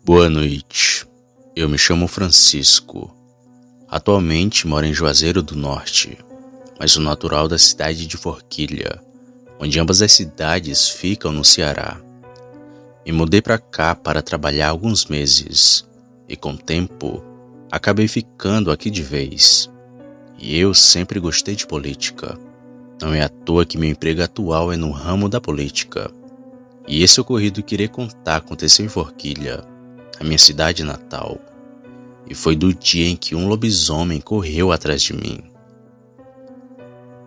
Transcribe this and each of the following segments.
Boa noite, eu me chamo Francisco. Atualmente moro em Juazeiro do Norte, mas sou natural da cidade de Forquilha, onde ambas as cidades ficam no Ceará. Me mudei para cá para trabalhar alguns meses e com o tempo acabei ficando aqui de vez. E eu sempre gostei de política. Não é à toa que meu emprego atual é no ramo da política. E esse ocorrido que irei contar aconteceu em Forquilha, a minha cidade natal, e foi do dia em que um lobisomem correu atrás de mim.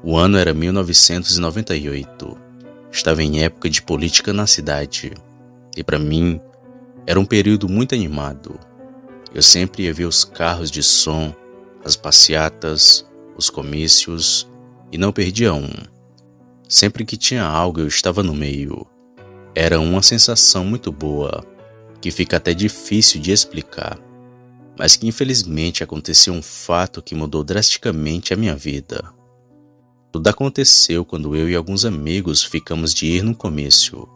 O ano era 1998, estava em época de política na cidade, e para mim era um período muito animado. Eu sempre ia ver os carros de som, as passeatas, os comícios, e não perdia um. Sempre que tinha algo eu estava no meio. Era uma sensação muito boa, que fica até difícil de explicar, mas que infelizmente aconteceu um fato que mudou drasticamente a minha vida. Tudo aconteceu quando eu e alguns amigos ficamos de ir num comício,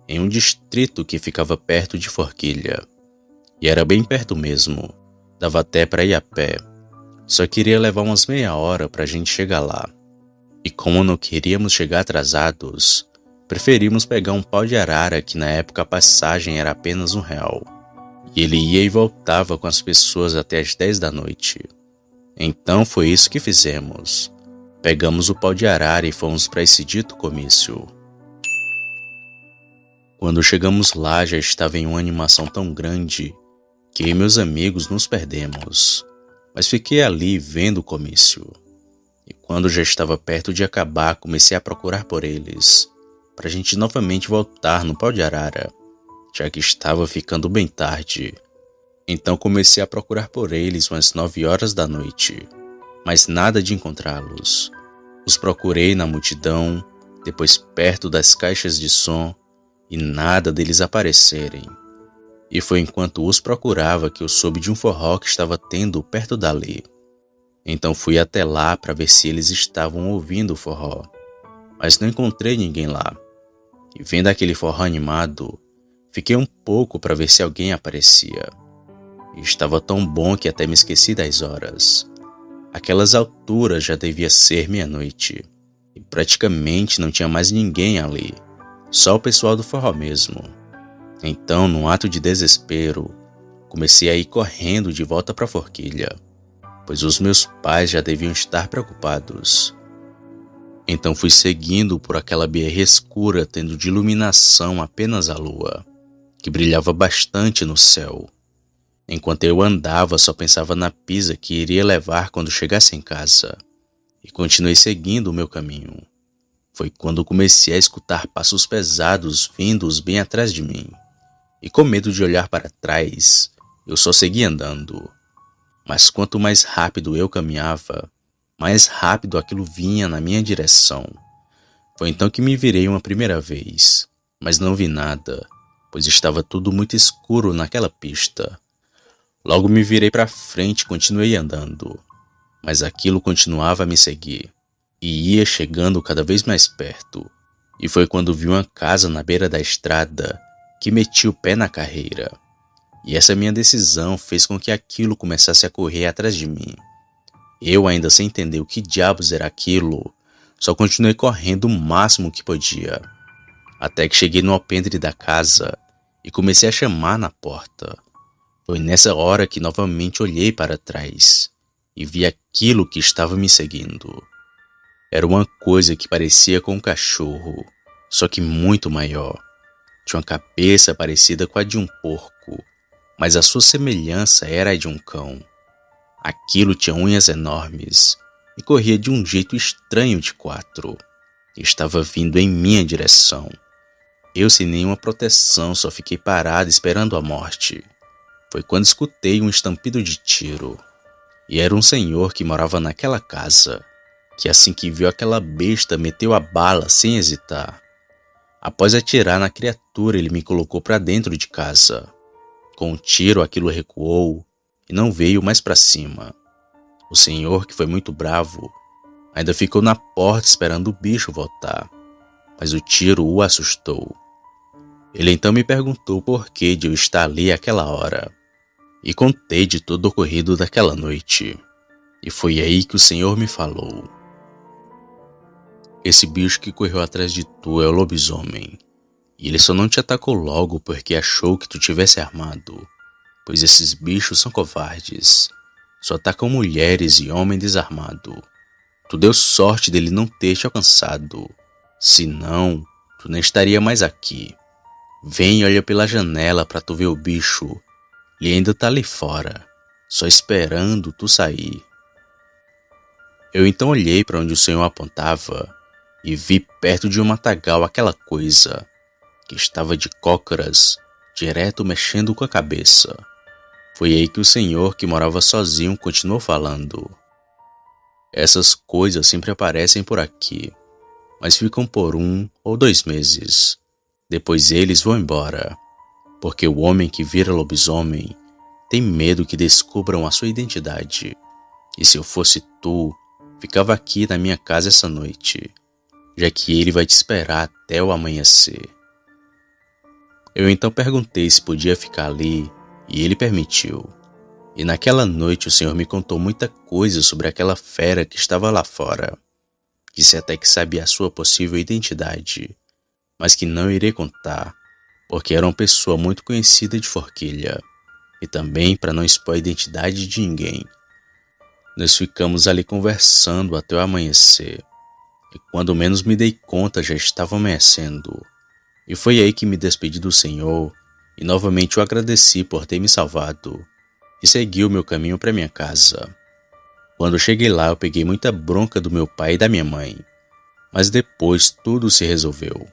em um distrito que ficava perto de Forquilha. E era bem perto mesmo, dava até para ir a pé, só queria levar umas meia hora para a gente chegar lá. E como não queríamos chegar atrasados, preferimos pegar um pau de arara que na época a passagem era apenas R$1. E ele ia e voltava com as pessoas até as 10 da noite. Então foi isso que fizemos. Pegamos o pau de arara e fomos para esse dito comício. Quando chegamos lá já estava em uma animação tão grande que eu e meus amigos nos perdemos. Mas fiquei ali vendo o comício. E quando já estava perto de acabar, comecei a procurar por eles, para a gente novamente voltar no pau de arara, já que estava ficando bem tarde. Então comecei a procurar por eles umas 9 horas da noite, mas nada de encontrá-los. Os procurei na multidão, depois perto das caixas de som, e nada deles aparecerem. E foi enquanto os procurava que eu soube de um forró que estava tendo perto dali. Então fui até lá para ver se eles estavam ouvindo o forró, mas não encontrei ninguém lá. E vendo aquele forró animado, fiquei um pouco para ver se alguém aparecia. E estava tão bom que até me esqueci das horas. Aquelas alturas já devia ser meia-noite, e praticamente não tinha mais ninguém ali, só o pessoal do forró mesmo. Então, num ato de desespero, comecei a ir correndo de volta para Forquilha, pois os meus pais já deviam estar preocupados. Então fui seguindo por aquela BR escura, tendo de iluminação apenas a lua, que brilhava bastante no céu. Enquanto eu andava, só pensava na pizza que iria levar quando chegasse em casa, e continuei seguindo o meu caminho. Foi quando comecei a escutar passos pesados vindos bem atrás de mim, e com medo de olhar para trás, eu só segui andando. Mas quanto mais rápido eu caminhava, mais rápido aquilo vinha na minha direção. Foi então que me virei uma primeira vez, mas não vi nada, pois estava tudo muito escuro naquela pista. Logo me virei para frente e continuei andando, mas aquilo continuava a me seguir, e ia chegando cada vez mais perto. E foi quando vi uma casa na beira da estrada que meti o pé na carreira. E essa minha decisão fez com que aquilo começasse a correr atrás de mim. Eu, ainda sem entender o que diabos era aquilo, só continuei correndo o máximo que podia, até que cheguei no alpendre da casa e comecei a chamar na porta. Foi nessa hora que novamente olhei para trás e vi aquilo que estava me seguindo. Era uma coisa que parecia com um cachorro, só que muito maior. Tinha uma cabeça parecida com a de um porco, mas a sua semelhança era a de um cão. Aquilo tinha unhas enormes e corria de um jeito estranho de 4. Estava vindo em minha direção. Eu, sem nenhuma proteção, só fiquei parado esperando a morte. Foi quando escutei um estampido de tiro. E era um senhor que morava naquela casa, que assim que viu aquela besta meteu a bala sem hesitar. Após atirar na criatura, ele me colocou para dentro de casa. Com um tiro, aquilo recuou e não veio mais para cima. O senhor, que foi muito bravo, ainda ficou na porta esperando o bicho voltar, mas o tiro o assustou. Ele então me perguntou o porquê de eu estar ali àquela hora, e contei de todo o ocorrido daquela noite. E foi aí que o Senhor me falou: esse bicho que correu atrás de tu é o lobisomem, e ele só não te atacou logo porque achou que tu tivesse armado, pois esses bichos são covardes, só atacam mulheres e homens desarmados. Tu deu sorte dele não ter te alcançado, senão tu não estaria mais aqui. Vem e olha pela janela pra tu ver o bicho, ele ainda tá ali fora, só esperando tu sair. Eu então olhei para onde o Senhor apontava e vi perto de um matagal aquela coisa que estava de cócoras, direto mexendo com a cabeça. Foi aí que o Senhor, que morava sozinho, continuou falando: essas coisas sempre aparecem por aqui, mas ficam por 1 ou 2 meses. Depois eles vão embora, porque o homem que vira lobisomem tem medo que descubram a sua identidade. E se eu fosse tu, ficava aqui na minha casa essa noite, já que ele vai te esperar até o amanhecer. Eu então perguntei se podia ficar ali, e ele permitiu. E naquela noite o Senhor me contou muita coisa sobre aquela fera que estava lá fora. Disse até que sabia a sua possível identidade, mas que não irei contar, porque era uma pessoa muito conhecida de Forquilha, e também para não expor a identidade de ninguém. Nós ficamos ali conversando até o amanhecer, e quando menos me dei conta já estava amanhecendo. E foi aí que me despedi do Senhor e novamente o agradeci por ter me salvado, e segui o meu caminho para minha casa. Quando cheguei lá eu peguei muita bronca do meu pai e da minha mãe, mas depois tudo se resolveu,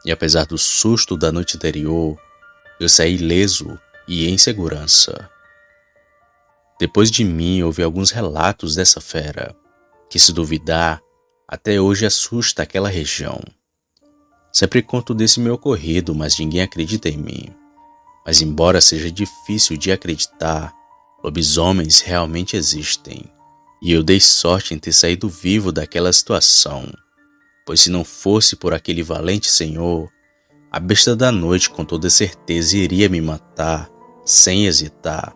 e apesar do susto da noite anterior, eu saí ileso e em segurança. Depois de mim houve alguns relatos dessa fera, que se duvidar, até hoje assusta aquela região. Sempre conto desse meu ocorrido, mas ninguém acredita em mim. Mas embora seja difícil de acreditar, lobisomens realmente existem. E eu dei sorte em ter saído vivo daquela situação, pois se não fosse por aquele valente senhor, a besta da noite com toda certeza iria me matar, sem hesitar.